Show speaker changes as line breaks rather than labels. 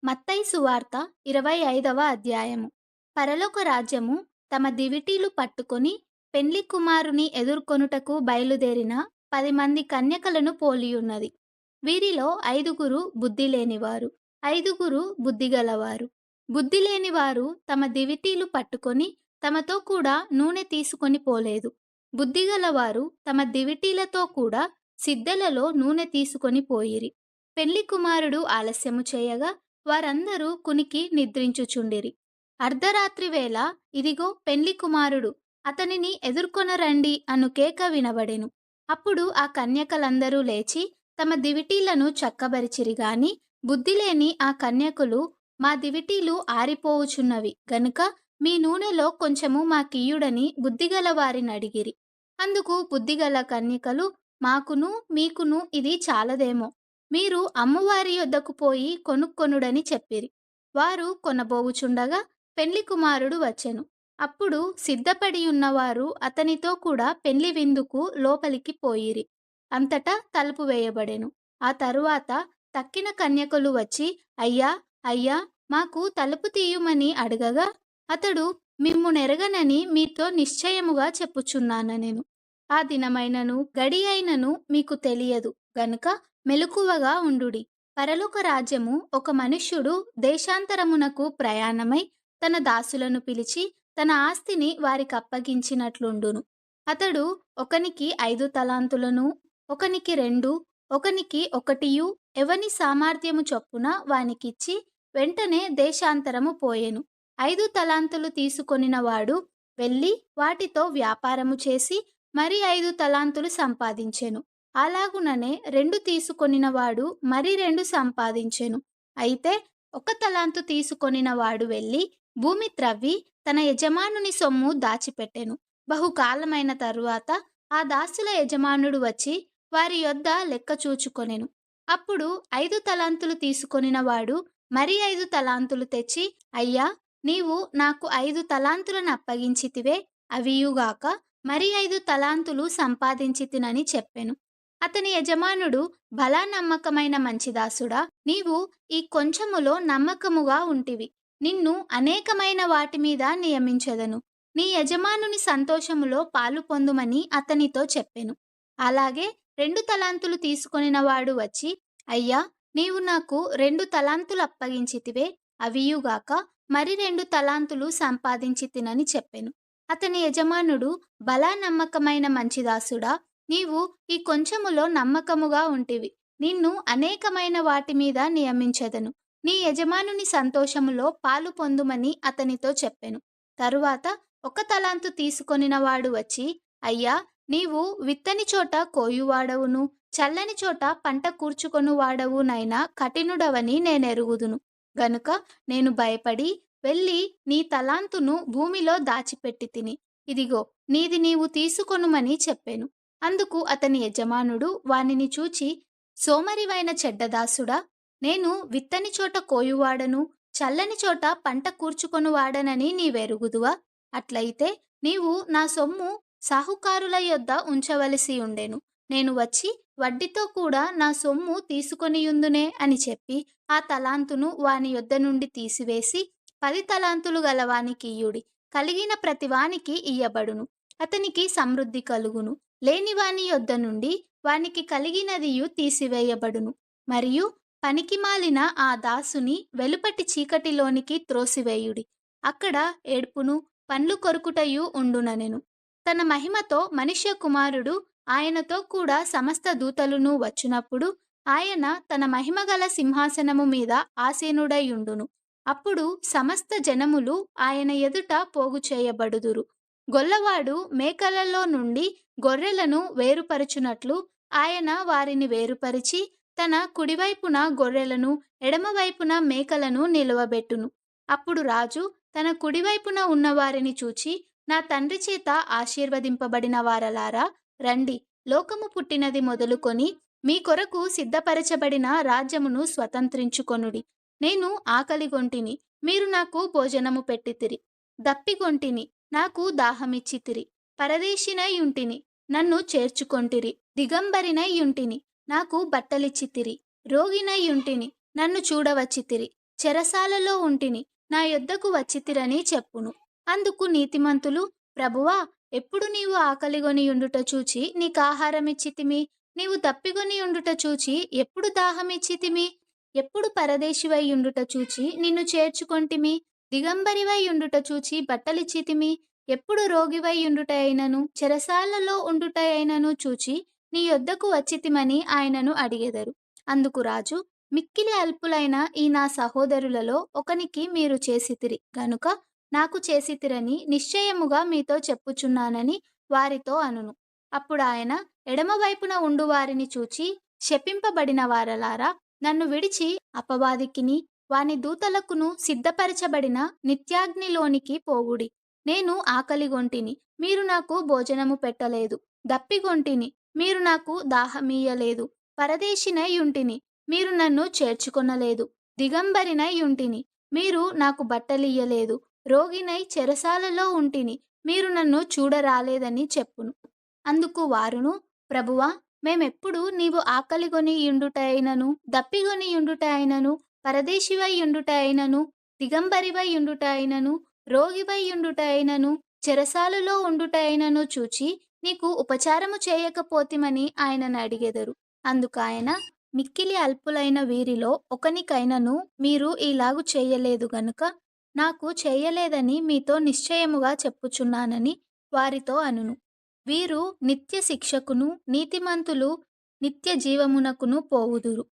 మత్తయి సువార్త 25వ అధ్యాయము. పరలోక రాజ్యము తమ దివిటీలు పట్టుకొని పెండ్లి కుమారుని ఎదుర్కొనుటకు బయలుదేరిన 10 మంది కన్యకలను పోలియున్నది. వీరిలో 5గురు బుద్ధి లేనివారు, 5గురు బుద్ధిగలవారు. బుద్ధి లేనివారు తమ దివిటీలు పట్టుకొని తమతో కూడా నూనె తీసుకొని పోలేదు. బుద్ధిగలవారు తమ దివిటీలతో కూడా సిద్దెలలో నూనె తీసుకొని పోయిరి. పెండ్లి కుమారుడు ఆలస్యము చేయగా వారందరూ కునికి నిద్రించుచుండిరి. అర్ధరాత్రి వేళ ఇదిగో పెండ్లి కుమారుడు, అతనిని ఎదుర్కొనరండి అను కేక వినబడెను. అప్పుడు ఆ కన్యకలందరూ లేచి తమ దివిటీలను చక్కబరిచిరి గాని బుద్ధిలేని ఆ కన్యకులు, మా దివిటీలు ఆరిపోవుచున్నవి గనుక మీ నూనెలో కొంచెము మాకియ్యుడని బుద్ధిగల వారిని అడిగిరి. అందుకు బుద్ధిగల కన్యకలు, మాకును మీకును ఇది చాలదేమో, మీరు అమ్మువారి యొద్దకు పోయి కొనుక్కొనుడని చెప్పిరి. వారు కొనబోవుచుండగా పెండ్లి కుమారుడు వచ్చెను. అప్పుడు సిద్ధపడి ఉన్నవారు అతనితో కూడా పెండ్లి విందుకు లోపలికి పోయిరి. అంతటా తలుపు వేయబడెను. ఆ తరువాత తక్కిన కన్యకలు వచ్చి, అయ్యా అయ్యా, మాకు తలుపు తీయుమని అడగగా అతడు, మిమ్ము నెరగనని మీతో నిశ్చయముగా చెప్పుచున్నానెను. ఆ దినమైనను గడి అయినను మీకు తెలియదు గనుక మెలకువగా ఉండుడి. పరలోక రాజ్యము ఒక మనుష్యుడు దేశాంతరమునకు ప్రయాణమై తన దాసులను పిలిచి తన ఆస్తిని వారికప్పగించినట్లుండును. అతడు ఒకనికి 5 తలాంతులను, ఒకనికి 2, ఒకనికి 1 ఎవని సామర్థ్యము చొప్పున వానికిచ్చి వెంటనే దేశాంతరము పోయెను. 5 తలాంతులు తీసుకొనిన వాడు వెళ్ళి వాటితో వ్యాపారము చేసి మరి 5 తలాంతులు సంపాదించెను. అలాగుననే 2 తీసుకొనిన వాడు మరి 2 సంపాదించెను. అయితే 1 తలాంతు తీసుకొనిన వాడు వెళ్ళి భూమి త్రవ్వి తన యజమానుని సొమ్ము దాచిపెట్టెను. బహుకాలమైన తరువాత ఆ దాసుల యజమానుడు వచ్చి వారి యొద్ద లెక్క చూచుకొనెను. అప్పుడు 5 తలాంతులు తీసుకొనిన వాడు మరి 5 తలాంతులు తెచ్చి, అయ్యా, నీవు నాకు 5 తలాంతులను అప్పగించితివే, అవియుగాక మరి 5 తలాంతులు సంపాదించితినని చెప్పెను. అతని యజమానుడు, భలా నమ్మకమైన మంచి దాసుడా, నీవు ఈ కొంచెములో నమ్మకముగా ఉంటివి, నిన్ను అనేకమైన వాటి మీద నియమించెదను, నీ యజమానుని సంతోషములో పాలు పొందుమని అతనితో చెప్పెను. అలాగే 2 తలాంతులు తీసుకొనిన వాడు వచ్చి, అయ్యా, నీవు నాకు 2 తలాంతులు అప్పగించితివే, అవియుగాక మరి 2 తలాంతులు సంపాదించితినని చెప్పెను. అతని యజమానుడు, భలా నమ్మకమైన మంచి దాసుడా, నీవు ఈ కొంచెములో నమ్మకముగా ఉంటివి, నిన్ను అనేకమైన వాటి మీద నియమించెదను, నీ యజమానుని సంతోషములో పాలు పొందుమని అతనితో చెప్పెను. తరువాత 1 తలాంతు తీసుకొనిన వాడు వచ్చి, అయ్యా, నీవు విత్తని చోట కోయువాడవును, చల్లని చోట పంట కూర్చుకొనువాడవునైనా కఠినుడవని నేనెరుగుదును. గనుక నేను భయపడి వెళ్ళి నీ తలాంతును భూమిలో దాచిపెట్టి తిని, ఇదిగో నీది నీవు తీసుకొనుమని చెప్పెను. అందుకు అతని యజమానుడు వానిని చూచి, సోమరివైన చెడ్డదాసుడా, నేను విత్తని చోట కోయువాడను, చల్లని చోట పంట కూర్చుకొనువాడనని నీవెరుగుదువా? అట్లయితే నీవు నా సొమ్ము సాహుకారుల యొద్ద ఉంచవలసి ఉండెను, నేను వచ్చి వడ్డీతో కూడా నా సొమ్ము తీసుకొనియుందునే అని చెప్పి ఆ తలాంతును వాని యొద్ద నుండి తీసివేసి 10 తలాంతులు గలవానికియ్యుడి, కలిగిన ప్రతివానికి ఇయ్యబడును, అతనికి సమృద్ధి కలుగును, లేనివాని యొద్ద నుండి వానికి కలిగినదియు తీసివేయబడును. మరియు పనికిమాలిన ఆ దాసుని వెలుపటి చీకటిలోనికి త్రోసివేయుడి, అక్కడ ఏడ్పును పండ్లు కొరుకుటయు ఉండుననెను. తన మహిమతో మనుష్య కుమారుడు ఆయనతో కూడా సమస్త దూతలును వచ్చినప్పుడు ఆయన తన మహిమగల సింహాసనము మీద ఆసీనుడైయుండును. అప్పుడు సమస్త జనములు ఆయన ఎదుట పోగు చేయబడుదురు. గొల్లవాడు మేకలలో నుండి గొర్రెలను వేరుపరచునట్లు ఆయన వారిని వేరుపరిచి తన కుడివైపున గొర్రెలను, ఎడమవైపున మేకలను నిలువబెట్టును. అప్పుడు రాజు తన కుడివైపున ఉన్నవారిని చూచి, నా తండ్రి చేత ఆశీర్వదింపబడిన వారలారా, రండి, లోకము పుట్టినది మొదలుకొని మీ కొరకు సిద్ధపరచబడిన రాజ్యమును స్వతంత్రించుకొనుడి. నేను ఆకలిగొంటిని, మీరు నాకు భోజనము పెట్టితిరి, దప్పిగొంటిని, నాకు దాహమిచ్చితిరి, పరదేశినై యుంటిని, నన్ను చేర్చుకొంటిరి, దిగంబరినై యుంటిని, నాకు బట్టలిచ్చితిరి, రోగినై యుంటిని, నన్ను చూడవచ్చితిరి, చెరసాలలో ఉంటిని, నా యొద్దకు వచ్చితిరని చెప్పును. అందుకు నీతిమంతులు, ప్రభువా, ఎప్పుడు నీవు ఆకలిగొనియుండుట చూచి నీకాహారమిచ్చితిమి? నీవు దప్పిగొనియుండుట చూచి ఎప్పుడు దాహమిచ్చితిమి? ఎప్పుడు పరదేశివై యుండుట చూచి నిన్ను చేర్చుకొంటిమి? దిగంబరివై యుండుట చూచి బట్టలిచ్చితిమి? ఎప్పుడు రోగివై యుండుట అయినను, చెరసాలలో ఉండుట అయినను చూచి నీ యొద్దకు వచ్చితిమని ఆయనను అడిగెదరు. అందుకు రాజు, మిక్కిలి అల్పులైన ఈ నా సహోదరులలో ఒకనికి మీరు చేసితిరి గనుక నాకు చేసితిరని నిశ్చయముగా మీతో చెప్పుచున్నానని వారితో అనును. అప్పుడాయన ఎడమవైపున ఉండు వారిని చూచి, శపింపబడిన వారలారా, నన్ను విడిచి అపవాదికిని వాని దూతలకును సిద్ధపరచబడిన నిత్యాగ్నిలోనికి పోవుడి. నేను ఆకలిగొంటిని, మీరు నాకు భోజనము పెట్టలేదు. దప్పిగొంటిని, మీరు నాకు దాహమీయలేదు. పరదేశినై యుంటిని, మీరు నన్ను చేర్చుకొనలేదు. దిగంబరినై యుంటిని, మీరు నాకు బట్టలియ్యలేదు. రోగినై చెరసాలలో ఉంటిని, మీరు నన్ను చూడరాలేదని చెప్పును. అందుకు వారును, ప్రభువా, మేమెప్పుడు నీవు ఆకలిగొని యుండుట అయినను, దప్పిగొని యుండుట అయినను, పరదేశివై యుండుట అయినను, దిగంబరివై యుండుట అయినను, రోగివై యుండుట అయినను, చెరసాలలో ఉండుట అయినను చూచి నీకు ఉపచారము చేయకపోతిమని ఆయనను అడిగెదరు. అందుకాయన, మిక్కిలి అల్పులైన వీరిలో ఒకనికైనను మీరు ఈలాగు చేయలేదు గనుక నాకు చేయలేదని మీతో నిశ్చయముగా చెప్పుచున్నానని వారితో అనును. వీరు నిత్య శిక్షకును, నీతిమంతులు నిత్య జీవమునకును పోవుదురు.